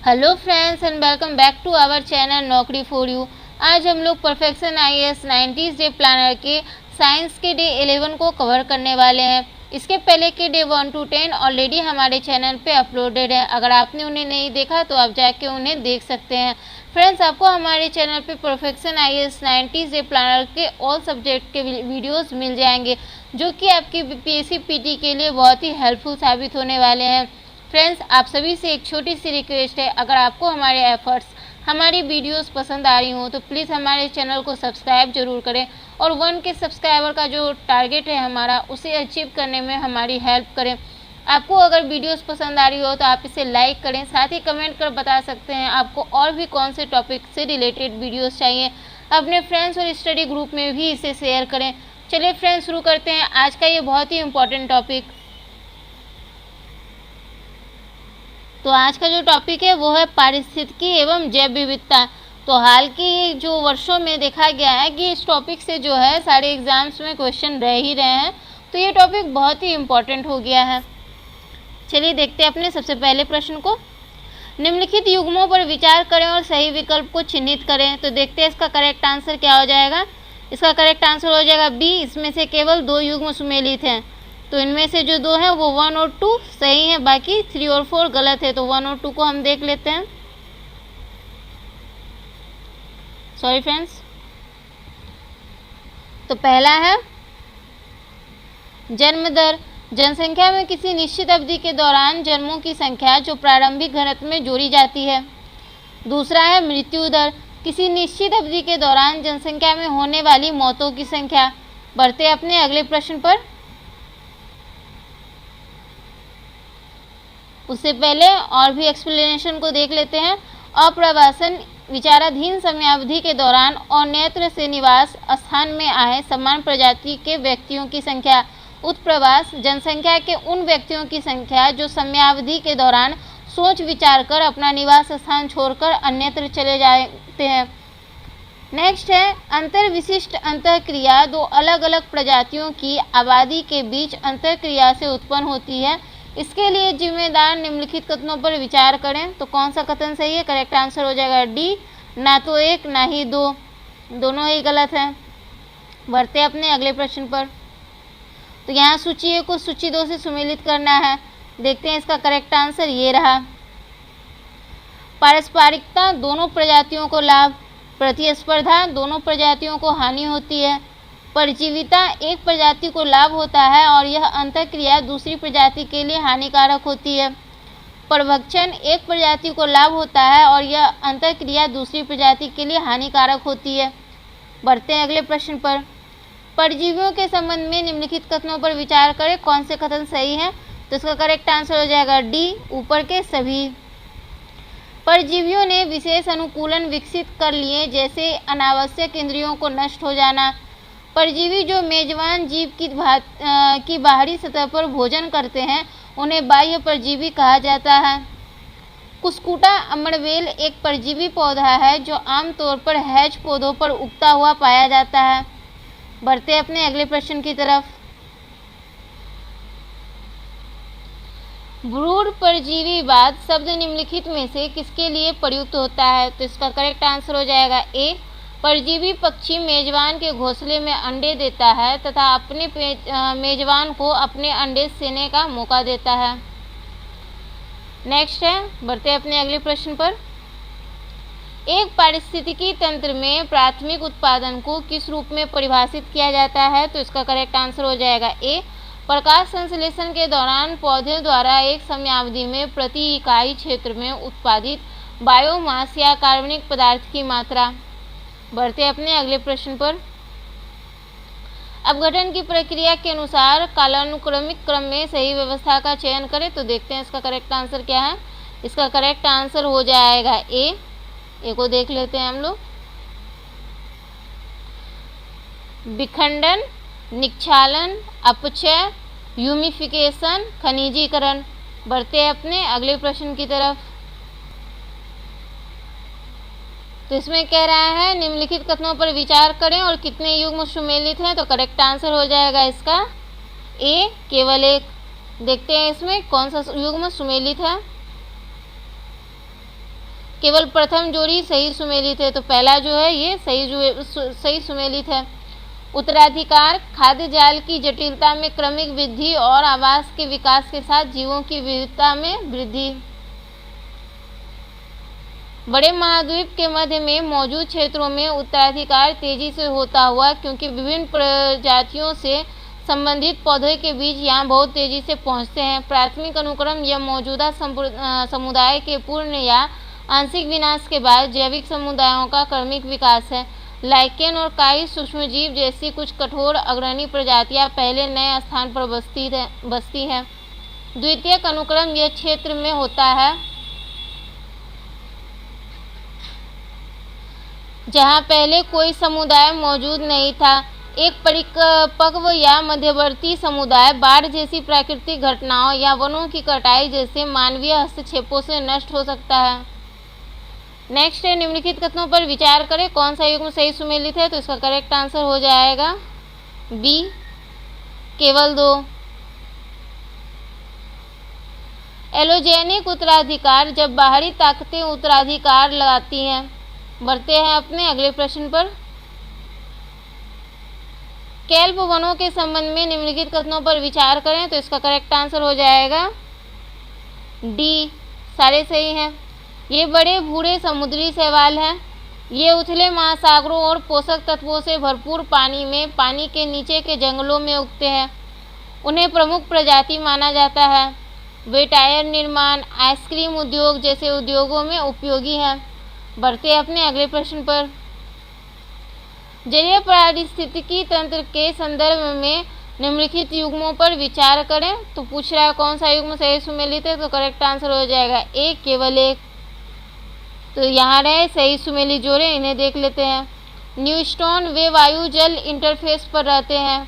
Hello friends and welcome back to our channel Naukri for you. आज हम लोग perfection IAS 90s day planner के science के day 11 को कवर करने वाले हैं। इसके पहले के डे 1 to 10 ऑलरेडी हमारे चैनल पे अपलोडेड है। अगर आपने उन्हें नहीं देखा तो आप जाके उन्हें देख सकते हैं। फ्रेंड्स, आपको हमारे चैनल पे perfection IAS 90s day planner के ऑल सब्जेक्ट के वीडियोस मिल जाएंगे, जो कि आपकी बीपीएससी पीटी के लिए बहुत ही हेल्पफुल साबित होने वाले हैं। फ्रेंड्स, आप सभी से एक छोटी सी रिक्वेस्ट है, अगर आपको हमारे एफर्ट्स, हमारी वीडियोस पसंद आ रही हो तो प्लीज़ हमारे चैनल को सब्सक्राइब जरूर करें और 1 के सब्सक्राइबर का जो टारगेट है हमारा, उसे अचीव करने में हमारी हेल्प करें। आपको अगर वीडियोस पसंद आ रही हो तो आप इसे लाइक करें, साथ ही कमेंट कर बता सकते हैं आपको और भी कौन से टॉपिक से रिलेटेड वीडियोस चाहिए। अपने फ्रेंड्स और स्टडी ग्रुप में भी इसे शेयर करें। चलिए फ्रेंड्स, शुरू करते हैं आज का ये बहुत ही इम्पोर्टेंट टॉपिक। तो आज का जो टॉपिक है वो है पारिस्थितिकी एवं जैव विविधता। तो हाल के जो वर्षों में देखा गया है कि इस टॉपिक से जो है सारे एग्जाम्स में क्वेश्चन रह ही रहे हैं, तो ये टॉपिक बहुत ही इम्पोर्टेंट हो गया है। चलिए देखते हैं अपने सबसे पहले प्रश्न को। निम्नलिखित युग्मों पर विचार करें और सही विकल्प को चिन्हित करें। तो देखते हैं इसका करेक्ट आंसर क्या हो जाएगा। इसका करेक्ट आंसर हो जाएगा बी। इसमें से केवल 2 युग्म सुमेलित हैं, तो इनमें से जो 2 हैं वो 1 और 2 सही है, बाकी 3 और 4 गलत है। तो 1 और 2 को हम देख लेते हैं। Sorry friends. तो पहला है जन्म दर। जनसंख्या में किसी निश्चित अवधि के दौरान जन्मों की संख्या जो प्रारंभिक घनत्व में जोड़ी जाती है। दूसरा है मृत्यु दर। किसी निश्चित अवधि के दौरान जनसंख्या में होने वाली मौतों की संख्या। बढ़ते अपने अगले प्रश्न पर। उससे पहले और भी एक्सप्लेनेशन को देख लेते हैं। अप्रवासन विचाराधीन समयावधि के दौरान अन्यत्र से निवास स्थान में आए समान प्रजाति के व्यक्तियों की संख्या। उत्प्रवास जनसंख्या के उन व्यक्तियों की संख्या जो समयावधि के दौरान सोच विचार कर अपना निवास स्थान छोड़कर अन्यत्र चले जाते हैं। नेक्स्ट है अंतर विशिष्ट अंतःक्रिया। 2 अलग अलग प्रजातियों की आबादी के बीच अंतःक्रिया से उत्पन्न होती है। इसके लिए जिम्मेदार निम्नलिखित कथनों पर विचार करें। तो कौन सा कथन सही है? करेक्ट आंसर हो जाएगा डी, ना तो 1 ना ही 2, दोनों ही गलत हैं। बढ़ते अपने अगले प्रश्न पर। तो यहाँ सूची 1 को सूची 2 से सुमेलित करना है। देखते हैं इसका करेक्ट आंसर ये रहा। पारस्परिकता, दोनों प्रजातियों को लाभ। प्रतिस्पर्धा, दोनों प्रजातियों को हानि होती है। परजीविता, एक प्रजाति को लाभ होता है और यह अंतःक्रिया दूसरी प्रजाति के लिए हानिकारक होती है। परभक्षण, एक प्रजाति को लाभ होता है और यह अंतःक्रिया दूसरी प्रजाति के लिए हानिकारक होती है। बढ़ते हैं अगले प्रश्न पर। परजीवियों के संबंध में निम्नलिखित कथनों पर विचार करें। कौन से कथन सही हैं? तो इसका करेक्ट आंसर हो जाएगा डी, ऊपर के सभी। परजीवियों ने विशेष अनुकूलन विकसित कर लिए, जैसे अनावश्यक इंद्रियों को नष्ट हो जाना। परजीवी जो मेजबान जीव की बाहरी सतह पर भोजन करते हैं उन्हें बाह्य परजीवी कहा जाता है। कुस्कुटा अमरवेल एक परजीवी पौधा है जो आमतौर पर हैज पौधों पर उगता हुआ पाया जाता है। बढ़ते अपने अगले प्रश्न की तरफ। ब्रूड परजीवीवाद शब्द निम्नलिखित में से किसके लिए प्रयुक्त होता है? तो इसका करेक्ट आंसर हो जाएगा ए। परजीवी पक्षी मेजबान के घोंसले में अंडे देता है तथा अपने मेजबान को अपने अंडे सेने का मौका देता है। नेक्स्ट है, बढ़ते अपने अगले प्रश्न पर। एक पारिस्थितिकी तंत्र में प्राथमिक उत्पादन को किस रूप में परिभाषित किया जाता है? तो इसका करेक्ट आंसर हो जाएगा ए। प्रकाश संश्लेषण के दौरान पौधे द्वारा एक समयावधि में प्रति इकाई क्षेत्र में उत्पादित बायोमास या कार्बनिक पदार्थ की मात्रा। बढ़ते अपने अगले प्रश्न पर। अपघटन की प्रक्रिया के अनुसार कालानुक्रमिक क्रम में सही व्यवस्था का चयन करें। तो देखते हैं इसका करेक्ट आंसर क्या है। इसका करेक्ट आंसर हो जाएगा ए को देख लेते हैं हम लोग। विखंडन, निक्षालन, अपचय, ह्यूमिफिकेशन, खनिजीकरण। बढ़ते अपने अगले प्रश्न की तरफ। तो इसमें कह रहा है निम्नलिखित कथनों पर विचार करें और कितने युग्म सुमेलित हैं। तो करेक्ट आंसर हो जाएगा इसका ए, केवल 1। देखते हैं इसमें कौन सा युग्म सुमेलित है। केवल प्रथम जोड़ी सही सुमेलित है, तो पहला जो है ये सही सुमेलित है। उत्तराधिकार खाद्य जाल की जटिलता में क्रमिक वृद्धि और आवास के विकास के साथ जीवों की विविधता में वृद्धि। बड़े महाद्वीप के मध्य में मौजूद क्षेत्रों में उत्तराधिकार तेजी से होता हुआ, क्योंकि विभिन्न प्रजातियों से संबंधित पौधे के बीज यहाँ बहुत तेजी से पहुँचते हैं। प्राथमिक अनुक्रम या मौजूदा समुदाय के पूर्ण या आंशिक विनाश के बाद जैविक समुदायों का क्रमिक विकास है। लाइकेन और कई सूक्ष्मजीव जैसी कुछ कठोर अग्रणी प्रजातियां पहले नए स्थान पर बसती हैं। द्वितीयक अनुक्रम यह क्षेत्र में होता है जहां पहले कोई समुदाय मौजूद नहीं था। एक परिपक्व या मध्यवर्ती समुदाय बाढ़ जैसी प्राकृतिक घटनाओं या वनों की कटाई जैसे मानवीय हस्तक्षेपों से नष्ट हो सकता है। नेक्स्ट है, निम्नलिखित कथनों पर विचार करें, कौन सा युग्म सही सुमेलित है, तो इसका करेक्ट आंसर हो जाएगा बी, केवल 2। एलोजेनिक उत्तराधिकार जब बाहरी ताकतें उत्तराधिकार लगाती हैं। बढ़ते हैं अपने अगले प्रश्न पर। कैल्प वनों के संबंध में निम्नलिखित कथनों पर विचार करें, तो इसका करेक्ट आंसर हो जाएगा डी, सारे सही हैं। ये बड़े भूरे समुद्री शैवाल हैं। ये उथले महासागरों और पोषक तत्वों से भरपूर पानी में पानी के नीचे के जंगलों में उगते हैं। उन्हें प्रमुख प्रजाति माना जाता है। वे टायर निर्माण, आइसक्रीम उद्योग जैसे उद्योगों में उपयोगी हैं। बढ़ते हैं अपने अगले प्रश्न पर। जलीय पारिस्थितिकी तंत्र के संदर्भ में निम्नलिखित युग्मों पर विचार करें, तो पूछ रहा है कौन सा युग्म सही सुमेलित है, तो करेक्ट आंसर हो जाएगा ए, केवल 1। तो यहाँ रहे सही सुमेलित जोड़े, इन्हें देख लेते हैं। न्यूस्टोन वे वायु जल इंटरफेस पर रहते हैं।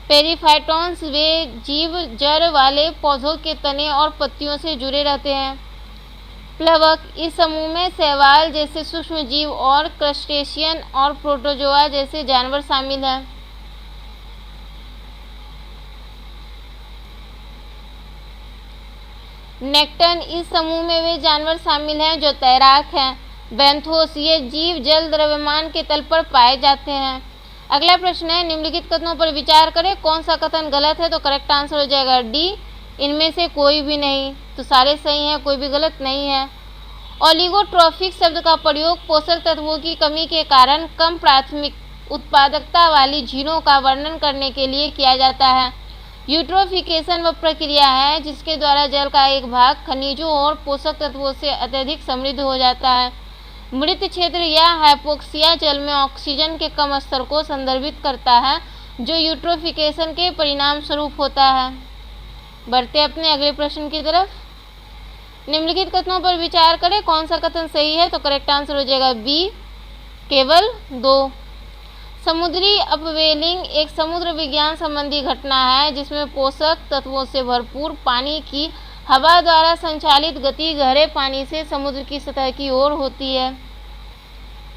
पेरिफाइटॉन्स वे जीव जड़ वाले पौधों के तने और पत्तियों से जुड़े रहते हैं। प्लवक इस समूह में शैवाल जैसे सूक्ष्म जीव और क्रस्टेशियन और प्रोटोजोआ जैसे जानवर शामिल हैं। नेक्टन इस समूह में वे जानवर शामिल हैं जो तैराक हैं। बेंथोस ये जीव जल द्रव्यमान के तल पर पाए जाते हैं। अगला प्रश्न है, निम्नलिखित कथनों पर विचार करें, कौन सा कथन गलत है, तो करेक्ट आंसर हो जाएगा डी, इनमें से कोई भी नहीं। तो सारे सही हैं, कोई भी गलत नहीं है। ओलिगोट्रोफिक शब्द का प्रयोग पोषक तत्वों की कमी के कारण कम प्राथमिक उत्पादकता वाली झीलों का वर्णन करने के लिए किया जाता है। यूट्रोफिकेशन वह प्रक्रिया है जिसके द्वारा जल का एक भाग खनिजों और पोषक तत्वों से अत्यधिक समृद्ध हो जाता है। मृत क्षेत्र या हाइपोक्सिया जल में ऑक्सीजन के कम स्तर को संदर्भित करता है, जो यूट्रोफिकेशन के परिणाम स्वरूप होता है। बढ़ते अपने अगले प्रश्न की तरफ। निम्नलिखित कथनों पर विचार करें, कौन सा कथन सही है, तो करेक्ट आंसर हो जाएगा बी, केवल 2। समुद्री अपवेलिंग एक समुद्र विज्ञान संबंधी घटना है जिसमें पोषक तत्वों से भरपूर पानी की हवा द्वारा संचालित गति गहरे पानी से समुद्र की सतह की ओर होती है।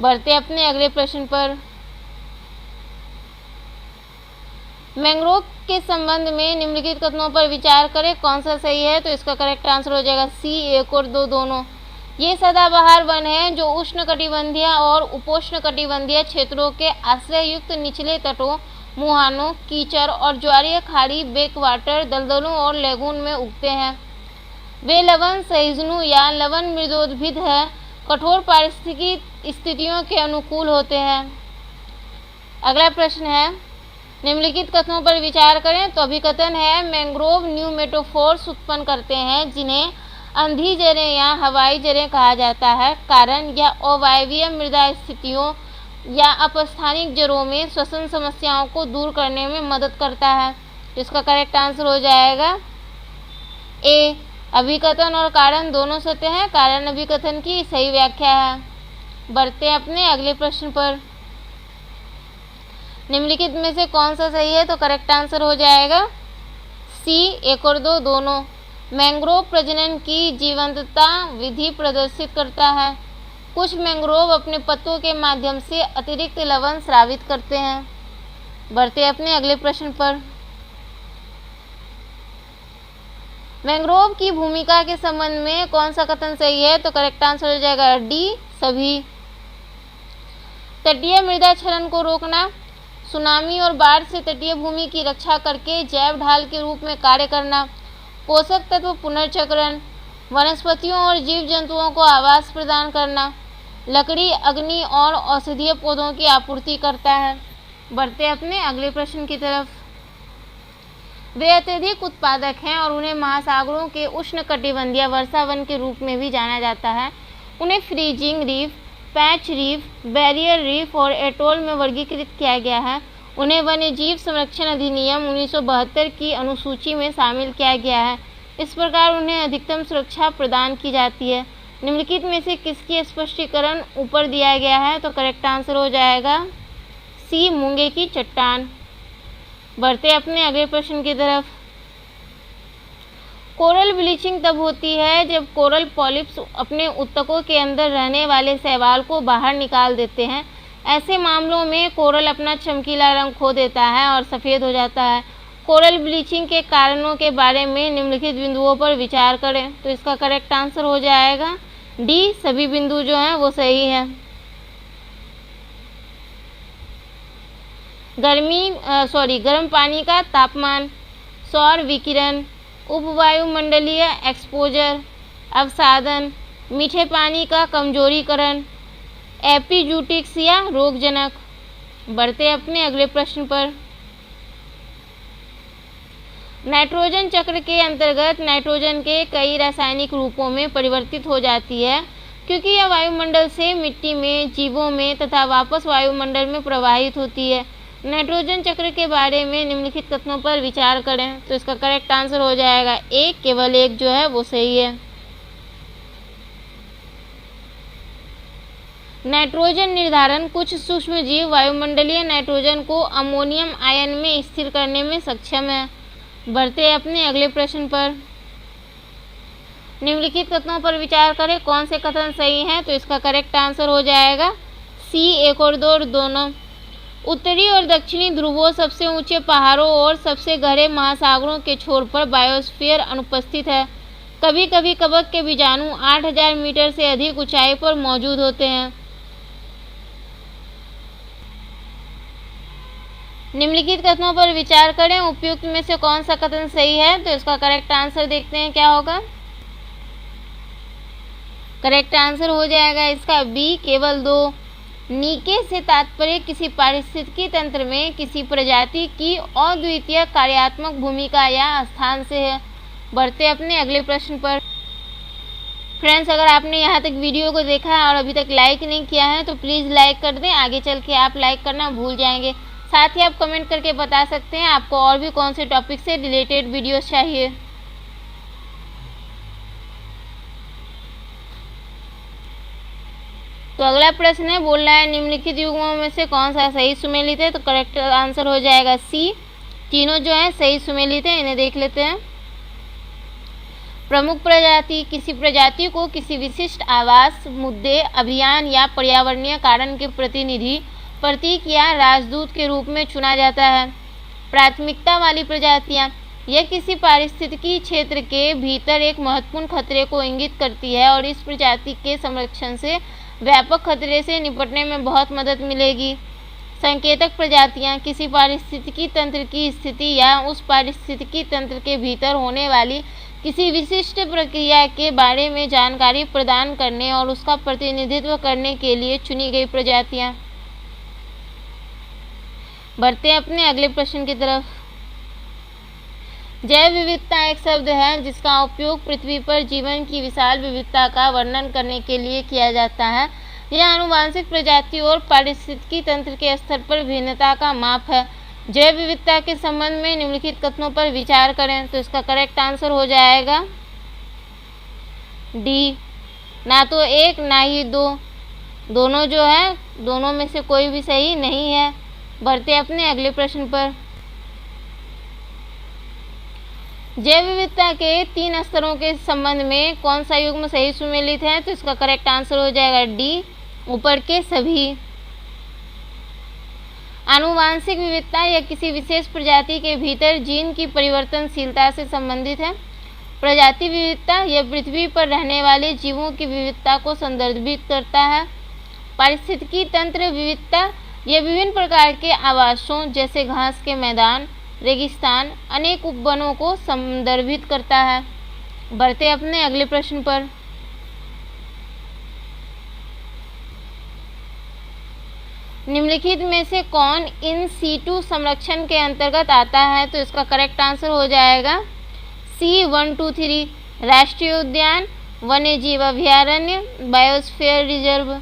बढ़ते अपने अगले प्रश्न पर। मैंग्रोव के संबंध में निम्नलिखित कथनों पर विचार करें, कौन सा सही है, तो इसका करेक्ट आंसर हो जाएगा सी, 1 और 2 दोनों। ये सदाबहार वन है जो उष्णकटिबंधीय और उपोष्णकटिबंधीय क्षेत्रों के आश्रययुक्त निचले तटों, मुहानों, कीचड़ और ज्वारीय खाड़ी, बैकवाटर, दलदलों और लेगून में उगते हैं। वे लवण सहिष्णु या लवण मृदोद्भिद है, कठोर पारिस्थितिकी स्थितियों के अनुकूल होते हैं। अगला प्रश्न है, निम्नलिखित कथनों पर विचार करें, तो अभिकथन है मैंग्रोव न्यूमेटोफोर्स उत्पन्न करते हैं जिन्हें अंधी जड़ें या हवाई जड़ें कहा जाता है। कारण यह अवायवीय मृदा स्थितियों या अपस्थानिक जड़ों में श्वसन समस्याओं को दूर करने में मदद करता है। इसका करेक्ट आंसर हो जाएगा ए, अभिकथन और कारण दोनों सत्य हैं। कारण अभिकथन की सही व्याख्या है। बढ़ते हैं अपने अगले प्रश्न पर। निम्नलिखित में से कौन सा सही है, तो करेक्ट आंसर हो जाएगा सी, 1 और 2 दोनों। मैंग्रोव प्रजनन की जीवंतता विधि प्रदर्शित करता है। कुछ मैंग्रोव अपने पत्तों के माध्यम से अतिरिक्त लवण स्रावित करते हैं। बढ़ते अपने अगले प्रश्न पर। मैंग्रोव की भूमिका के संबंध में कौन सा कथन सही है? तो करेक्ट आंसर हो जाएगा डी, सभी। तटीय मृदा क्षरण को रोकना, सुनामी और बाढ़ से तटीय भूमि की रक्षा करके जैव ढाल के रूप में कार्य करना, पोषक तत्व पुनर्चक्रण, वनस्पतियों और जीव जंतुओं को आवास प्रदान करना, लकड़ी अग्नि और औषधीय पौधों की आपूर्ति करता है। बढ़ते अपने अगले प्रश्न की तरफ। वे अत्यधिक उत्पादक हैं और उन्हें महासागरों के उष्णकटिबंधीय वर्षा वन के रूप में भी जाना जाता है। उन्हें freezing reef, patch reef, barrier reef और एटोल में वर्गीकृत किया गया है। उन्हें वन्यजीव संरक्षण अधिनियम 1972 की अनुसूची में शामिल किया गया है। इस प्रकार उन्हें अधिकतम सुरक्षा प्रदान की जाती है। निम्नलिखित में से किसकी स्पष्टीकरण ऊपर दिया गया है? तो करेक्ट आंसर हो जाएगा सी, मूंगे की चट्टान। बढ़ते अपने अगले प्रश्न की तरफ। कोरल ब्लीचिंग तब होती है जब कोरल पॉलिप्स अपने ऊतकों के अंदर रहने वाले शैवाल को बाहर निकाल देते हैं। ऐसे मामलों में कोरल अपना चमकीला रंग खो देता है और सफ़ेद हो जाता है। कोरल ब्लीचिंग के कारणों के बारे में निम्नलिखित बिंदुओं पर विचार करें। तो इसका करेक्ट आंसर हो जाएगा डी, सभी बिंदु जो हैं वो सही है। गर्म पानी का तापमान, सौर विकिरण, उपवायुमंडलीय एक्सपोजर, अवसादन, मीठे पानी का कमजोरीकरण, एपिजूटिक्स या रोगजनक। बढ़ते अपने अगले प्रश्न पर। नाइट्रोजन चक्र के अंतर्गत नाइट्रोजन के कई रासायनिक रूपों में परिवर्तित हो जाती है क्योंकि यह वायुमंडल से मिट्टी में, जीवों में तथा वापस वायुमंडल में प्रवाहित होती है। नाइट्रोजन चक्र के बारे में निम्नलिखित कथनों पर विचार करें। तो इसका करेक्ट आंसर हो जाएगा ए, केवल एक जो है वो सही है। नाइट्रोजन निर्धारण, कुछ सूक्ष्मजीव वायुमंडलीय नाइट्रोजन को अमोनियम आयन में स्थिर करने में सक्षम है। बढ़ते अपने अगले प्रश्न पर। निम्नलिखित कथनों पर विचार करें, कौन से कथन सही हैं? तो इसका करेक्ट आंसर हो जाएगा सी, 1 और 2 दोनों। उत्तरी और दक्षिणी ध्रुवों, सबसे ऊंचे पहाड़ों और सबसे गहरे महासागरों के छोर पर बायोस्फीयर अनुपस्थित है। कभी कभी कवक के बीजाणु 8000 मीटर से अधिक ऊंचाई पर मौजूद होते हैं। निम्नलिखित कथनों पर विचार करें, उपयुक्त में से कौन सा कथन सही है? तो इसका करेक्ट आंसर देखते हैं क्या होगा। करेक्ट आंसर हो जाएगा इसका बी, केवल 2। नीके से तात्पर्य किसी पारिस्थितिकी तंत्र में किसी प्रजाति की अद्वितीय कार्यात्मक भूमिका या स्थान से है। बढ़ते अपने अगले प्रश्न पर। फ्रेंड्स, अगर आपने यहाँ तक वीडियो को देखा है और अभी तक लाइक नहीं किया है तो प्लीज़ लाइक कर दें। आगे चल के आप लाइक करना भूल जाएंगे। साथ ही आप कमेंट करके बता सकते हैं आपको और भी कौन से टॉपिक से रिलेटेड वीडियोस चाहिए। तो अगला प्रश्न है, बोल रहा है निम्नलिखित युग्मों में से कौन सा सही सुमेलित है? तो करेक्ट आंसर हो जाएगा सी, तीनों जो है सही सुमेलित है। इन्हें देख लेते हैं। प्रमुख प्रजाति, किसी प्रजाति को किसी विशिष्ट आवास, मुद्दे, अभियान या पर्यावरणीय कारण के प्रतिनिधि, प्रतीक या राजदूत के रूप में चुना जाता है। प्राथमिकता वाली प्रजातियां, यह किसी पारिस्थितिकी क्षेत्र के भीतर एक महत्वपूर्ण खतरे को इंगित करती है और इस प्रजाति के संरक्षण से व्यापक खतरे से निपटने में बहुत मदद मिलेगी। संकेतक प्रजातियां, किसी पारिस्थितिकी तंत्र की स्थिति या उस पारिस्थितिकी तंत्र के भीतर होने वाली किसी विशिष्ट प्रक्रिया के बारे में जानकारी प्रदान करने और उसका प्रतिनिधित्व करने के लिए चुनी गई प्रजातियां। बढ़ते हैं अपने अगले प्रश्न की तरफ। जैव विविधता एक शब्द है जिसका उपयोग पृथ्वी पर जीवन की विशाल विविधता का वर्णन करने के लिए किया जाता है। यह आनुवंशिक प्रजाति और पारिस्थितिकी तंत्र के स्तर पर भिन्नता का माप है। जैव विविधता के संबंध में निम्नलिखित कथनों पर विचार करें। तो इसका करेक्ट आंसर हो जाएगा डी, ना तो एक ना ही दो, दोनों जो है दोनों में से कोई भी सही नहीं है। बढ़ते अपने अगले प्रश्न पर। जैव विविधता के 3 स्तरों के संबंध में कौन सा युग्म सही सुमेलित है? तो इसका करेक्ट आंसर हो जाएगा डी, ऊपर के सभी। आनुवांशिक विविधता यह किसी विशेष प्रजाति के भीतर जीन की परिवर्तनशीलता से संबंधित है। प्रजाति विविधता यह पृथ्वी पर रहने वाले जीवों की विविधता को संदर्भित करता है। पारिस्थितिकी तंत्र विविधता यह विभिन्न प्रकार के आवासों जैसे घास के मैदान, रेगिस्तान, अनेक उपवनों को संदर्भित करता है। बढ़ते अपने अगले प्रश्न पर। निम्नलिखित में से कौन इन सीटू संरक्षण के अंतर्गत आता है? तो इसका करेक्ट आंसर हो जाएगा सी 1, 2, 3 राष्ट्रीय उद्यान, वन्यजीव अभयारण्य, बायोस्फीयर रिजर्व।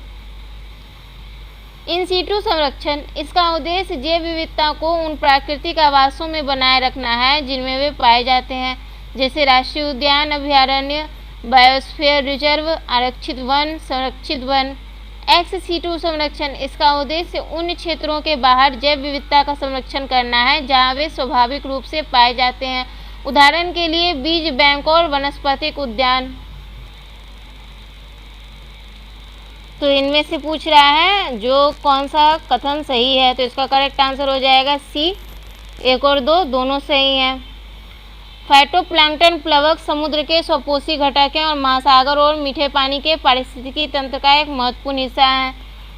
इन सीटू संरक्षण इसका उद्देश्य जैव विविधता को उन प्राकृतिक आवासों में बनाए रखना है जिनमें वे पाए जाते हैं, जैसे राष्ट्रीय उद्यान, अभयारण्य, बायोस्फीयर रिजर्व, आरक्षित वन, संरक्षित वन। एक्स सीटू संरक्षण इसका उद्देश्य उन क्षेत्रों के बाहर जैव विविधता का संरक्षण करना है जहां वे स्वाभाविक रूप से पाए जाते हैं, उदाहरण के लिए बीज बैंक और वनस्पतिक उद्यान। तो इनमें से पूछ रहा है जो कौन सा कथन सही है, तो इसका करेक्ट आंसर हो जाएगा सी। 1 और 2 दोनों सही हैं। फाइटोप्लैंक्टन प्लवक समुद्र के स्वपोषी घटक हैं और महासागर और मीठे पानी के पारिस्थितिकी तंत्र का एक महत्वपूर्ण हिस्सा है।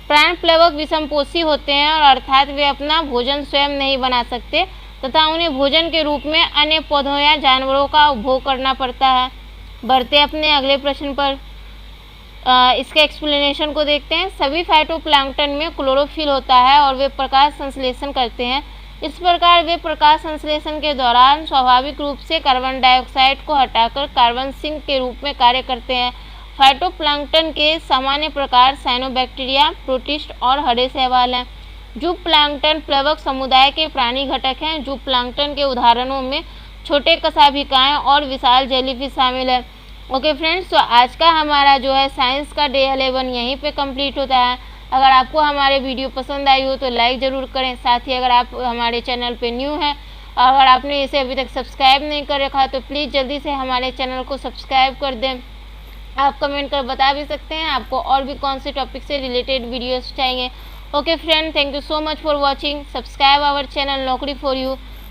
प्राण प्लवक विषमपोषी होते हैं और अर्थात वे अपना भोजन स्वयं नहीं बना सकते तथा उन्हें भोजन के रूप में अन्य पौधों या जानवरों का उपभोग करना पड़ता है। बढ़ते अपने अगले प्रश्न पर। इसके एक्सप्लेनेशन को देखते हैं। सभी फाइटोप्लैंक्टन में क्लोरोफिल होता है और वे प्रकाश संश्लेषण करते हैं। इस प्रकार वे प्रकाश संश्लेषण के दौरान स्वाभाविक रूप से कार्बन डाइऑक्साइड को हटाकर कार्बन सिंक के रूप में कार्य करते हैं। फाइटोप्लैंक्टन के सामान्य प्रकार साइनोबैक्टीरिया, प्रोटिस्ट और हरे शैवाल हैं। जूप्लांक्टन प्लवक समुदाय के प्राणी घटक हैं। जूप्लांक्टन के उदाहरणों में छोटे कशाभिकाएं और विशाल जेलीफिश शामिल है। ओके फ्रेंड्स, तो आज का हमारा जो है साइंस का डे 11 यहीं पे कंप्लीट होता है। अगर आपको हमारे वीडियो पसंद आई हो तो लाइक ज़रूर करें। साथ ही अगर आप हमारे चैनल पे न्यू हैं, अगर आपने इसे अभी तक सब्सक्राइब नहीं कर रखा तो प्लीज़ जल्दी से हमारे चैनल को सब्सक्राइब कर दें। आप कमेंट कर बता भी सकते हैं आपको और भी कौन से टॉपिक से रिलेटेड वीडियोस चाहिए। Okay friend, thank you so much for watching. Subscribe our channel Naukri for you.